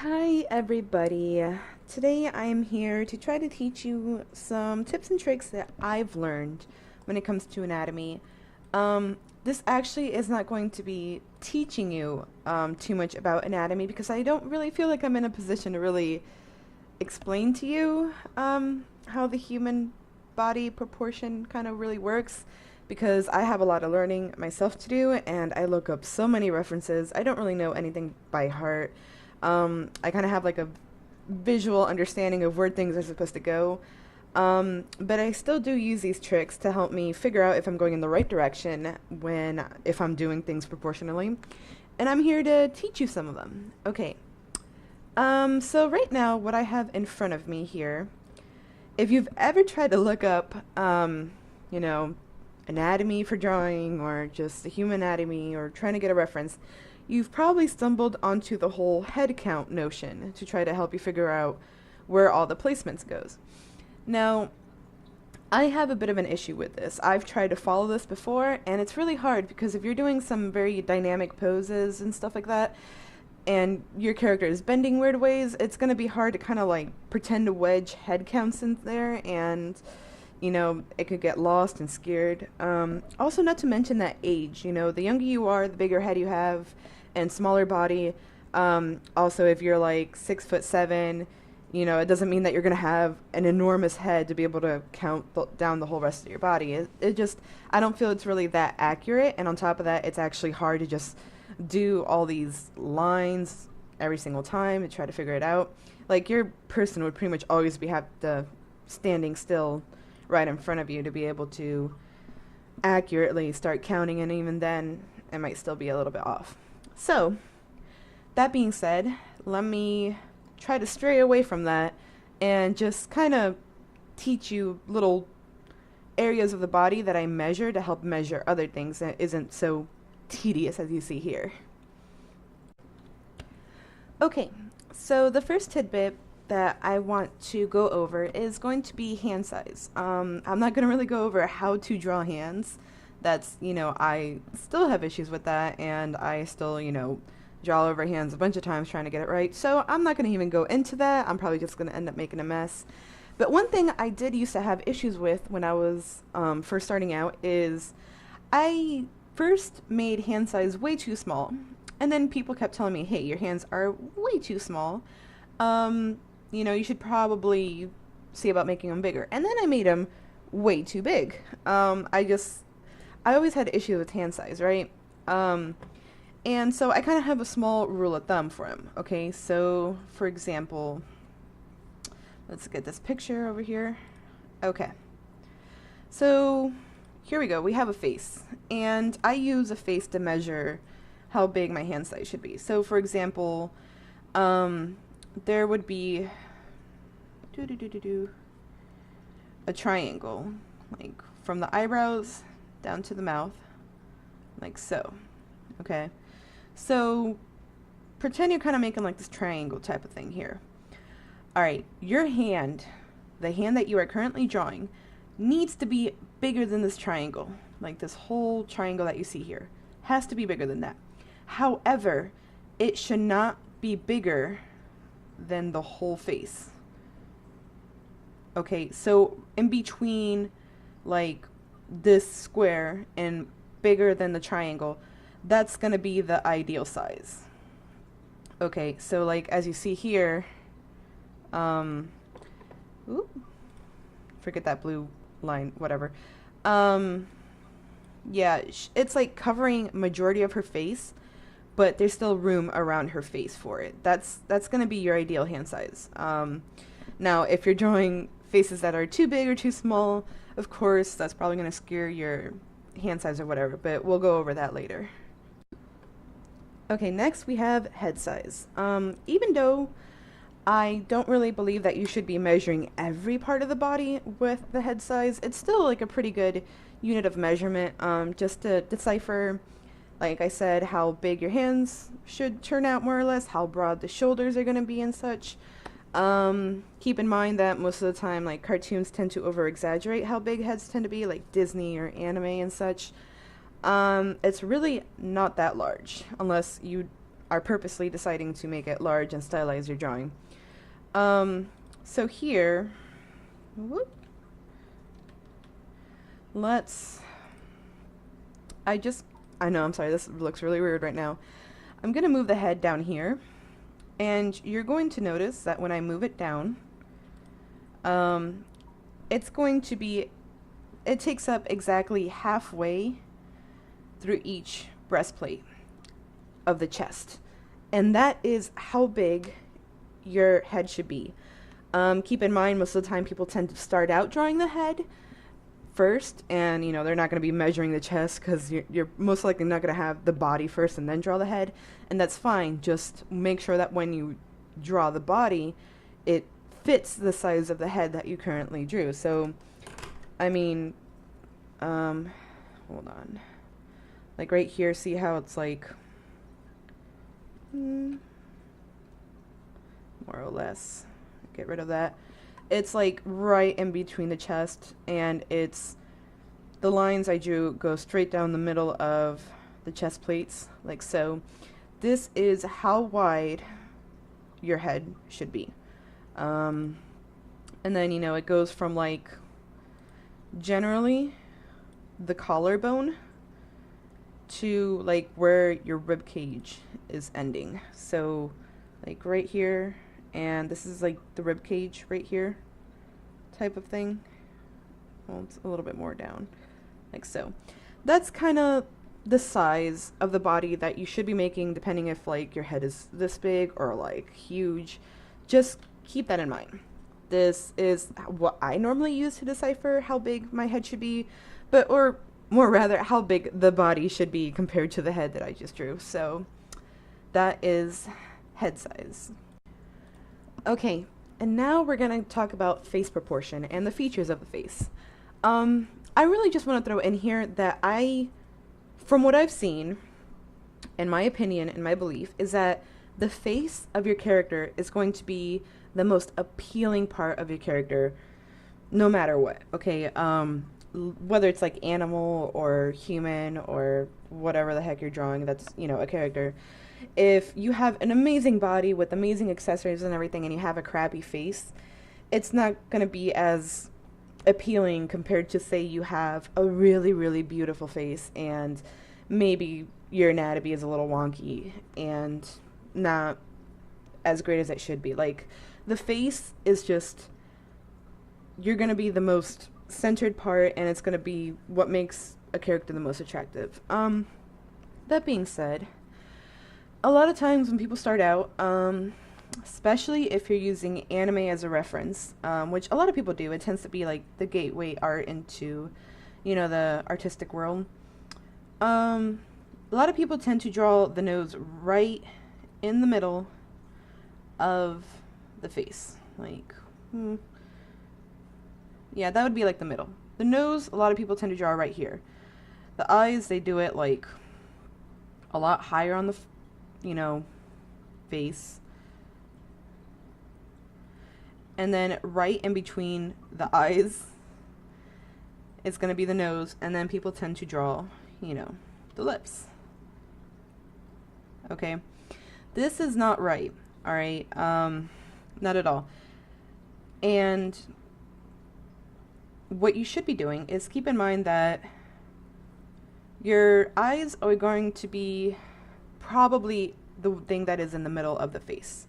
Hi everybody. Today I am here to try to teach you some tips and tricks that I've learned when it comes to anatomy. This actually is not going to be teaching you too much about anatomy because I don't really feel like I'm in a position to really explain to you how the human body proportion kind of really works because I have a lot of learning myself to do and I look up so many references. I don't really know anything by heart. I kind of have like a visual understanding of where things are supposed to go. But I still do use these tricks to help me figure out if I'm going in the right direction if I'm doing things proportionally. And I'm here to teach you some of them. Okay. So right now, what I have in front of me here, if you've ever tried to look up, you know, anatomy for drawing or just the human anatomy or trying to get a reference, you've probably stumbled onto the whole head count notion to try to help you figure out where all the placements goes. Now, I have a bit of an issue with this. I've tried to follow this before, and it's really hard because if you're doing some very dynamic poses and stuff like that, and your character is bending weird ways, it's going to be hard to kind of like pretend to wedge head counts in there, and it could get lost and scared. Also, not to mention that age. The younger you are, the bigger head you have, and smaller body. Also, if you're like 6'7", it doesn't mean that you're gonna have an enormous head to be able to count down the whole rest of your body. It just, I don't feel it's really that accurate. And on top of that, it's actually hard to just do all these lines every single time and try to figure it out. Like your person would pretty much always have the standing still right in front of you to be able to accurately start counting, and even then it might still be a little bit off. So that being said, let me try to stray away from that and just kind of teach you little areas of the body that I measure to help measure other things that isn't so tedious as you see here. Okay, so the first tidbit that I want to go over is going to be hand size. I'm not going to really go over how to draw hands. That's, I still have issues with that, and I still, draw over hands a bunch of times trying to get it right. So I'm not going to even go into that. I'm probably just going to end up making a mess. But one thing I did used to have issues with when I was first starting out is I first made hand size way too small. And then people kept telling me, hey, your hands are way too small. You should probably see about making them bigger. And then I made them way too big. I always had issues with hand size, right? And so I kind of have a small rule of thumb for them. Okay, so for example, let's get this picture over here. Okay, so here we go. We have a face, and I use a face to measure how big my hand size should be. So for example, there would be a triangle, like from the eyebrows down to the mouth, like so. Okay, so pretend you're kind of making like this triangle type of thing here. Alright, your hand, the hand that you are currently drawing, needs to be bigger than this triangle. Like this whole triangle that you see here has to be bigger than that. However, it should not be bigger than the whole face. Okay, so in between like this square and bigger than the triangle, that's going to be the ideal size. Okay, so like as you see here, forget that blue line, whatever. Yeah, it's like covering majority of her face, but there's still room around her face for it. That's going to be your ideal hand size. Now, if you're drawing faces that are too big or too small, of course, that's probably going to scare your hand size or whatever, but we'll go over that later. Okay, next we have head size. Even though I don't really believe that you should be measuring every part of the body with the head size, it's still like a pretty good unit of measurement, just to decipher, like I said, how big your hands should turn out more or less, how broad the shoulders are going to be and such. Keep in mind that most of the time, like, cartoons tend to over-exaggerate how big heads tend to be, like Disney or anime and such. It's really not that large, unless you are purposely deciding to make it large and stylize your drawing. So here, whoop, I know, I'm sorry, this looks really weird right now. I'm going to move the head down here, and you're going to notice that when I move it down, it's going to be, it takes up exactly halfway through each breastplate of the chest. And that is how big your head should be. Keep in mind, most of the time people tend to start out drawing the head first, and they're not going to be measuring the chest because you're most likely not going to have the body first and then draw the head, and that's fine. Just make sure that when you draw the body, it fits the size of the head that you currently drew. So, I mean, hold on. Like right here, see how it's like, more or less, get rid of that. It's like right in between the chest, and the lines I drew go straight down the middle of the chest plates, like so. This is how wide your head should be. And then, it goes from like generally the collarbone to like where your rib cage is ending. So like right here, and this is like the rib cage right here type of thing. Well, it's a little bit more down, like so. That's kind of the size of the body that you should be making, depending if like your head is this big or like huge. Just keep that in mind. This is what I normally use to decipher how big my head should be, or more rather, how big the body should be compared to the head that I just drew. So that is head size. Okay, and now we're going to talk about face proportion and the features of the face. I really just want to throw in here that from what I've seen, in my opinion and my belief, is that the face of your character is going to be the most appealing part of your character, no matter what, okay? Whether it's like animal or human or whatever the heck you're drawing that's, a character. If you have an amazing body with amazing accessories and everything and you have a crappy face, it's not going to be as appealing compared to, say, you have a really, really beautiful face and maybe your anatomy is a little wonky and not as great as it should be. Like, the face is just, you're going to be the most centered part, and it's going to be what makes a character the most attractive. That being said, a lot of times when people start out, especially if you're using anime as a reference, which a lot of people do, it tends to be like the gateway art into, the artistic world. A lot of people tend to draw the nose right in the middle of the face. Like, yeah, that would be like the middle. The nose, a lot of people tend to draw right here. The eyes, they do it like a lot higher on the face. And then right in between the eyes is going to be the nose, and then people tend to draw, the lips. Okay? This is not right, all right? Not at all. And what you should be doing is keep in mind that your eyes are going to be probably the thing that is in the middle of the face.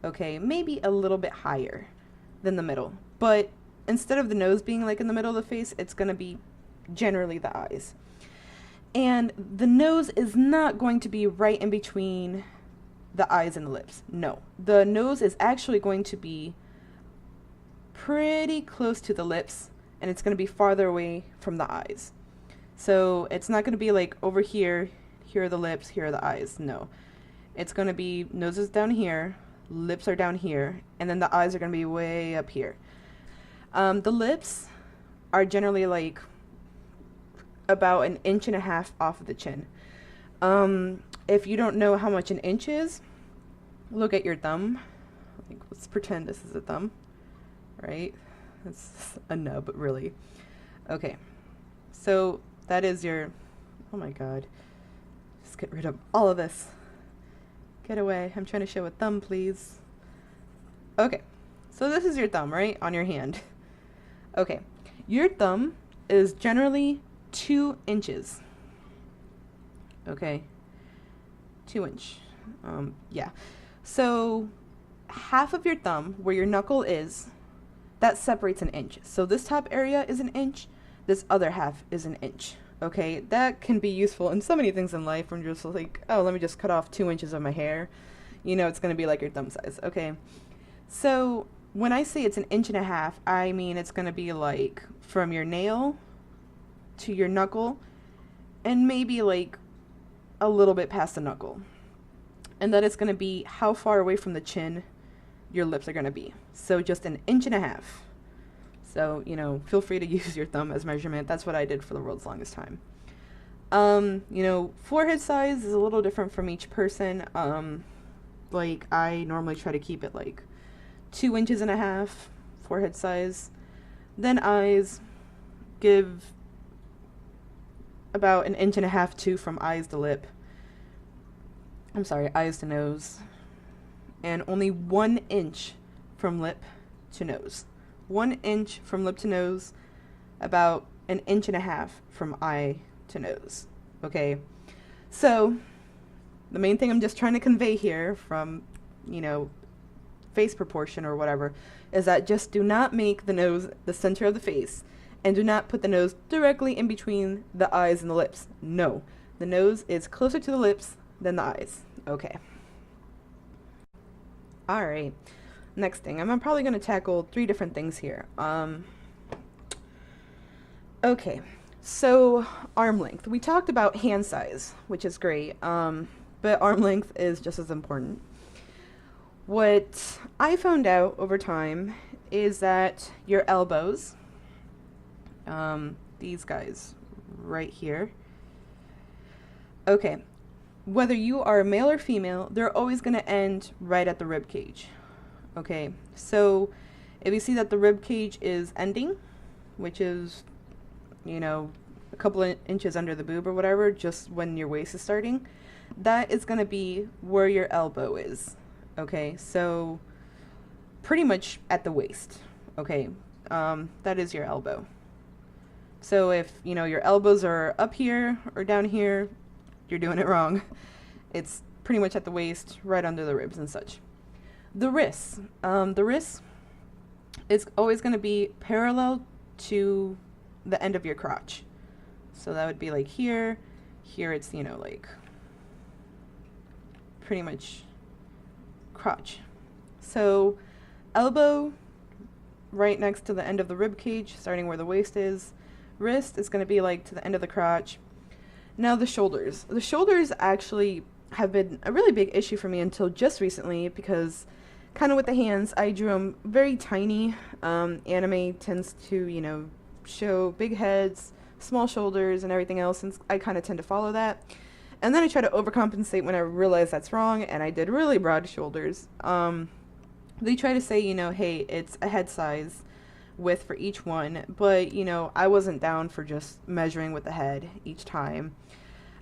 Okay, maybe a little bit higher than the middle, but instead of the nose being like in the middle of the face, it's going to be generally the eyes. And the nose is not going to be right in between the eyes and the lips. No, the nose is actually going to be pretty close to the lips, and it's going to be farther away from the eyes. So it's not going to be like over here, here are the lips, here are the eyes. No, it's going to be noses down here, lips are down here, and then the eyes are going to be way up here. The lips are generally like about 1.5 inches off of the chin. If you don't know how much an inch is, look at your thumb. Like, let's pretend this is a thumb, right? It's a nub, really. Okay, so that is your, oh my god, just get rid of all of this. Get away. I'm trying to show a thumb, please. Okay. So this is your thumb, right? On your hand. Okay. Your thumb is generally 2 inches. Okay. 2 inch. Yeah. So half of your thumb, where your knuckle is, that separates an inch. So this top area is an inch. This other half is an inch. Okay, that can be useful in so many things in life. When you're just like, oh, let me just cut off 2 inches of my hair. You know, it's going to be like your thumb size. Okay, so when I say it's an inch and a half, I mean it's going to be like from your nail to your knuckle and maybe like a little bit past the knuckle. And then it's going to be how far away from the chin your lips are going to be. So just an inch and a half. So, you know, feel free to use your thumb as measurement. That's what I did for the world's longest time. You know, forehead size is a little different from each person. Like, I normally try to keep it like 2 inches and a half forehead size. Then eyes, give about an inch and a half too from eyes to lip. I'm sorry, eyes to nose. And only 1 inch from lip to nose. 1 inch from lip to nose, about an inch and a half from eye to nose. Okay, so the main thing I'm just trying to convey here from, you know, face proportion or whatever, is that just do not make the nose the center of the face, and do not put the nose directly in between the eyes and the lips. No, the nose is closer to the lips than the eyes. Okay. All right. Next thing, I'm probably going to tackle 3 different things here. Okay, so arm length. We talked about hand size, which is great, but arm length is just as important. What I found out over time is that your elbows, these guys right here, okay, whether you are male or female, they're always going to end right at the rib cage. Okay, so if you see that the rib cage is ending, which is, you know, a couple of inches under the boob or whatever, just when your waist is starting, that is going to be where your elbow is. Okay, so pretty much at the waist. Okay, that is your elbow. So if, you know, your elbows are up here or down here, you're doing it wrong. It's pretty much at the waist, right under the ribs and such. The wrist. The wrist is always going to be parallel to the end of your crotch. So that would be like here. Here it's, you know, like pretty much crotch. So elbow right next to the end of the rib cage, starting where the waist is. Wrist is going to be like to the end of the crotch. Now the shoulders. The shoulders actually have been a really big issue for me until just recently, because kind of with the hands, I drew them very tiny. Anime tends to, you know, show big heads, small shoulders, and everything else, and I kind of tend to follow that. And then I try to overcompensate when I realize that's wrong, and I did really broad shoulders. They try to say, you know, hey, it's a head size width for each one, but, you know, I wasn't down for just measuring with the head each time.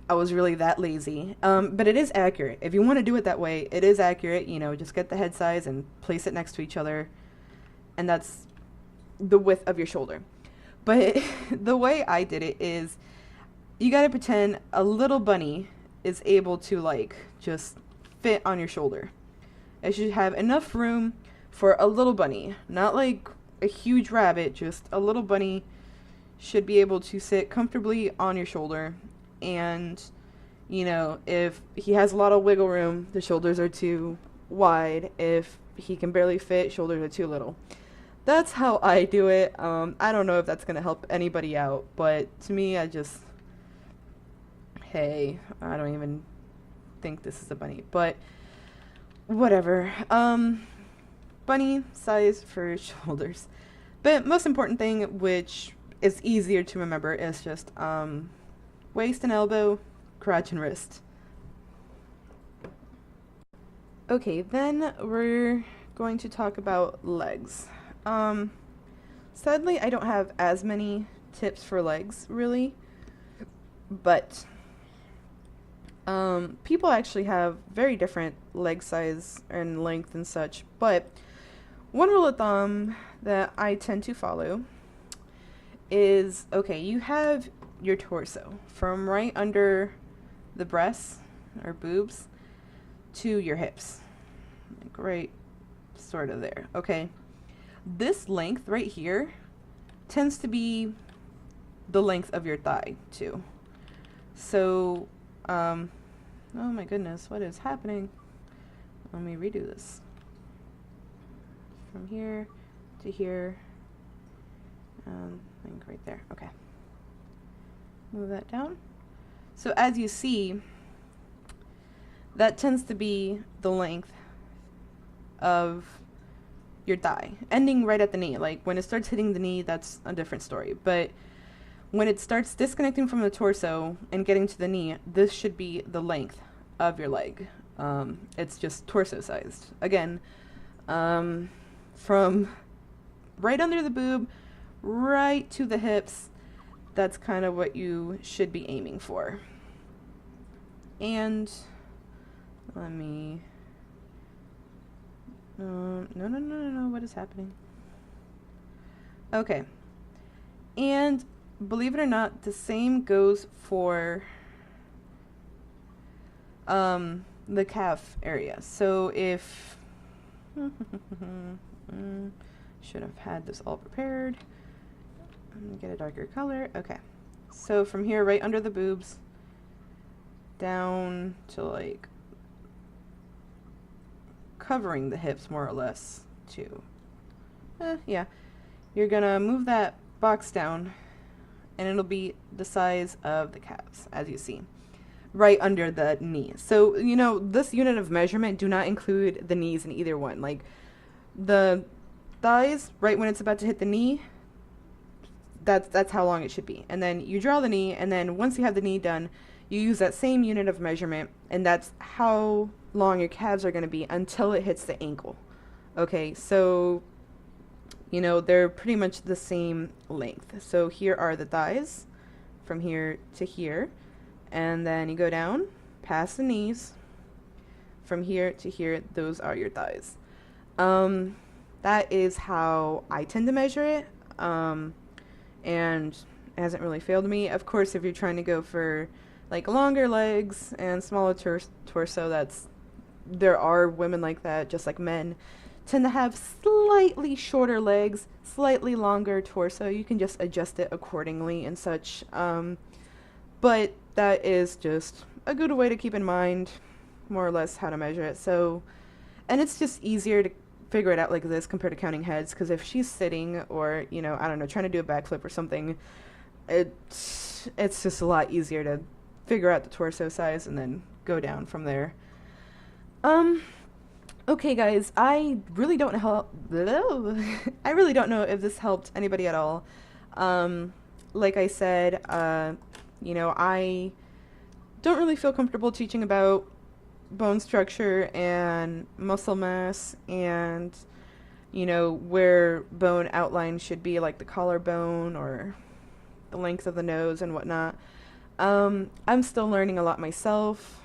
I was really that lazy. But it is accurate. If you want to do it that way, it is accurate. You know, just get the head size and place it next to each other, and that's the width of your shoulder. But the way I did it is, you got to pretend a little bunny is able to, like, just fit on your shoulder. It should have enough room for a little bunny, not like a huge rabbit, just a little bunny should be able to sit comfortably on your shoulder. And, you know, if he has a lot of wiggle room, the shoulders are too wide. If he can barely fit, shoulders are too little. That's how I do it. I don't know if that's going to help anybody out, but to me, I just, hey, I don't even think this is a bunny, but whatever. Bunny size for shoulders. But most important thing, which is easier to remember, is just waist and elbow, crotch and wrist. Okay, then we're going to talk about legs. Sadly, I don't have as many tips for legs, really, but People actually have very different leg size and length and such, but one rule of thumb that I tend to follow is, okay, you have your torso from right under the breasts or boobs to your hips, like right sort of there. Okay, this length right here tends to be the length of your thigh too. So oh my goodness, what is happening? Let me redo this. From here to here, I think right there. Okay, move that down. So as you see, that tends to be the length of your thigh, ending right at the knee. Like when it starts hitting the knee, that's a different story. But when it starts disconnecting from the torso and getting to the knee, this should be the length of your leg. It's just torso sized. Again, from right under the boob, right to the hips, that's kind of what you should be aiming for. And let me, no, what is happening? Okay. And believe it or not, the same goes for the calf area. So if should have had this all prepared. Let me get a darker color. Okay, so from here right under the boobs down to like covering the hips more or less too. Yeah, you're gonna move that box down and it'll be the size of the calves, as you see, right under the knee. So, you know, this unit of measurement do not include the knees in either one. Like the thighs, right when it's about to hit the knee, that's how long it should be. And then you draw the knee, and then once you have the knee done, you use that same unit of measurement, and that's how long your calves are going to be until it hits the ankle. Okay, so, you know, they're pretty much the same length. So here are the thighs from here to here, and then you go down past the knees. From here to here, those are your thighs. That is how I tend to measure it, and it hasn't really failed me. Of course, if you're trying to go for like longer legs and smaller torso, there are women like that, just like men tend to have slightly shorter legs, slightly longer torso. You can just adjust it accordingly and such. But that is just a good way to keep in mind more or less how to measure it. So, and it's just easier to figure it out like this compared to counting heads, because if she's sitting or, you know, I don't know, trying to do a backflip or something, it's just a lot easier to figure out the torso size and then go down from there. Okay guys, I really don't I really don't know if this helped anybody at all. Like I said, you know, I don't really feel comfortable teaching about bone structure and muscle mass and, you know, where bone outline should be, like the collarbone or the length of the nose and whatnot. I'm still learning a lot myself.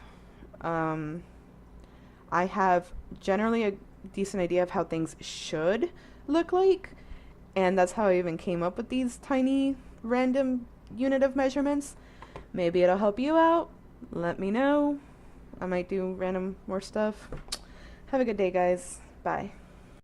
I have generally a decent idea of how things should look like, and that's how I even came up with these tiny random unit of measurements. Maybe it'll help you out. Let me know. I might do random more stuff. Have a good day, guys. Bye.